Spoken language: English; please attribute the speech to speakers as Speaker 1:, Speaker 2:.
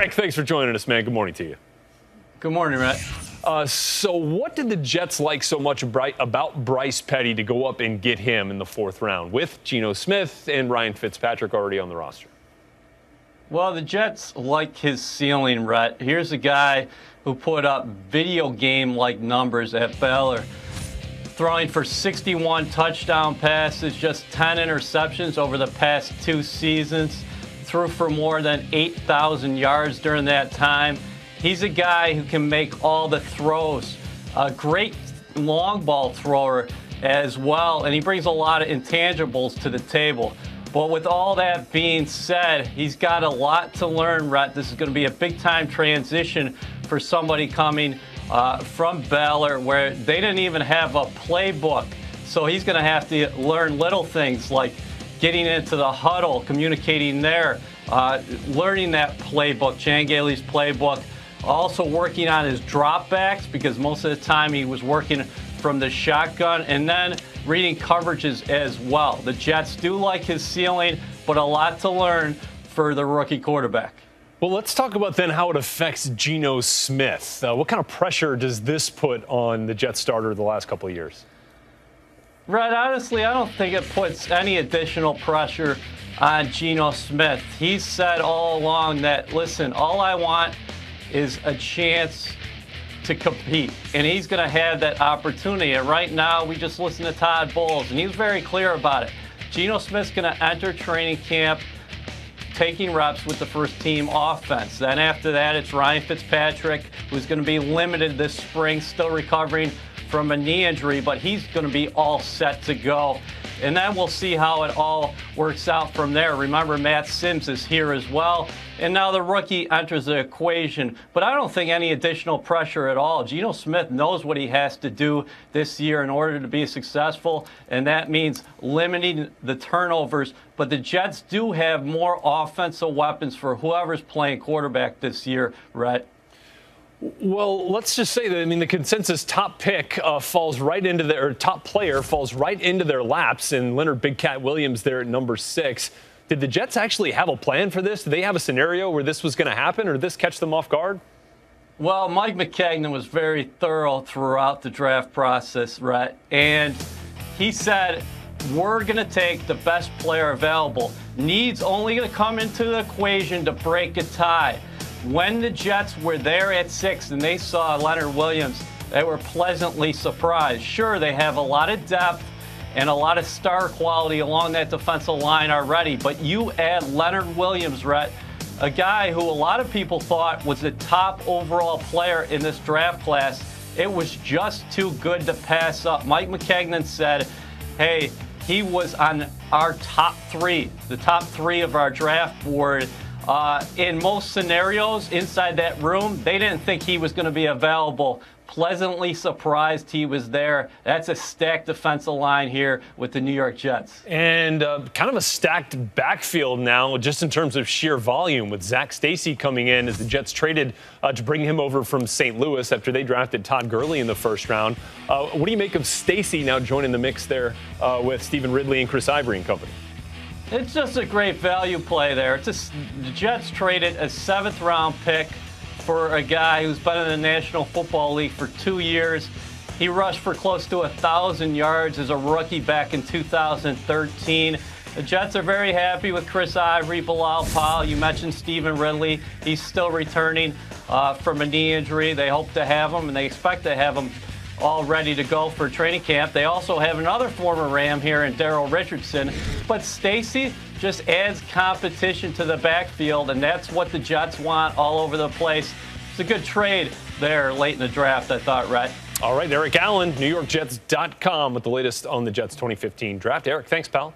Speaker 1: Eric, thanks for joining us, man. Good morning to you.
Speaker 2: Good morning, Matt.
Speaker 1: So what did the Jets like so much about Bryce Petty to go up and get him in the 4th round with Geno Smith and Ryan Fitzpatrick already on the roster?
Speaker 2: Well, the Jets like his ceiling, Rhett. Here's a guy who put up video game-like numbers at Baylor, throwing for 61 touchdown passes, just 10 interceptions over the past 2 seasons, threw for more than 8,000 yards during that time. He's a guy who can make all the throws, a great long ball thrower as well, and he brings a lot of intangibles to the table. But with all that being said, he's got a lot to learn, Rhett. This is going to be a big-time transition for somebody coming from Baylor, where they didn't even have a playbook. So he's going to have to learn little things like getting into the huddle, communicating there, learning that playbook, Chan Gailey's playbook, also working on his dropbacks because most of the time he was working from the shotgun, and then reading coverages as well. The Jets do like his ceiling, but a lot to learn for the rookie quarterback.
Speaker 1: Well, let's talk about then how it affects Geno Smith. What kind of pressure does this put on the Jets starter the last couple of years?
Speaker 2: Right, honestly, I don't think it puts any additional pressure on Geno Smith. He's said all along that, listen, all I want is a chance to compete, and he's going to have that opportunity. And right now, we just listened to Todd Bowles, and he was very clear about it. Geno Smith's going to enter training camp taking reps with the first-team offense. Then after that, it's Ryan Fitzpatrick, who's going to be limited this spring, still recovering from a knee injury, but he's going to be all set to go. And then we'll see how it all works out from there. Remember, Matt Sims is here as well. And now the rookie enters the equation. But I don't think any additional pressure at all. Geno Smith knows what he has to do this year in order to be successful, and that means limiting the turnovers. But the Jets do have more offensive weapons for whoever's playing quarterback this year, Rhett.
Speaker 1: Well, let's just say that, I mean, the consensus top pick falls right into their, or top player falls right into their laps, and Leonard Big Cat Williams there at number 6. Did the Jets actually have a plan for this? Did they have a scenario where this was going to happen, or did this catch them off guard?
Speaker 2: Well, Mike Maccagnan was very thorough throughout the draft process, right? And he said, we're going to take the best player available. Needs only going to come into the equation to break a tie. When the Jets were there at 6 and they saw Leonard Williams, they were pleasantly surprised. Sure, they have a lot of depth and a lot of star quality along that defensive line already, but you add Leonard Williams, Rhett, a guy who a lot of people thought was the top overall player in this draft class. It was just too good to pass up. Mike Maccagnan said, hey, he was on our top 3, the top 3 of our draft board. In most scenarios inside that room, they didn't think he was going to be available. Pleasantly surprised he was there. That's a stacked defensive line here with the New York Jets.
Speaker 1: And kind of a stacked backfield now, just in terms of sheer volume, with Zach Stacy coming in as the Jets traded to bring him over from St. Louis after they drafted Todd Gurley in the 1st round. What do you make of Stacy now joining the mix there with Stephen Ridley and Chris Ivory and company?
Speaker 2: It's just a great value play there. The Jets traded a 7th-round pick for a guy who's been in the National Football League for 2 years. He rushed for close to 1,000 yards as a rookie back in 2013. The Jets are very happy with Chris Ivory, Bilal Powell. You mentioned Stephen Ridley. He's still returning from a knee injury. They hope to have him, and they expect to have him all ready to go for training camp. They also have another former Ram here in Daryl Richardson. But Stacy just adds competition to the backfield, and that's what the Jets want all over the place. It's a good trade there late in the draft, I thought, Rhett.
Speaker 1: All right, Eric Allen, NewYorkJets.com with the latest on the Jets 2015 draft. Eric, thanks, pal.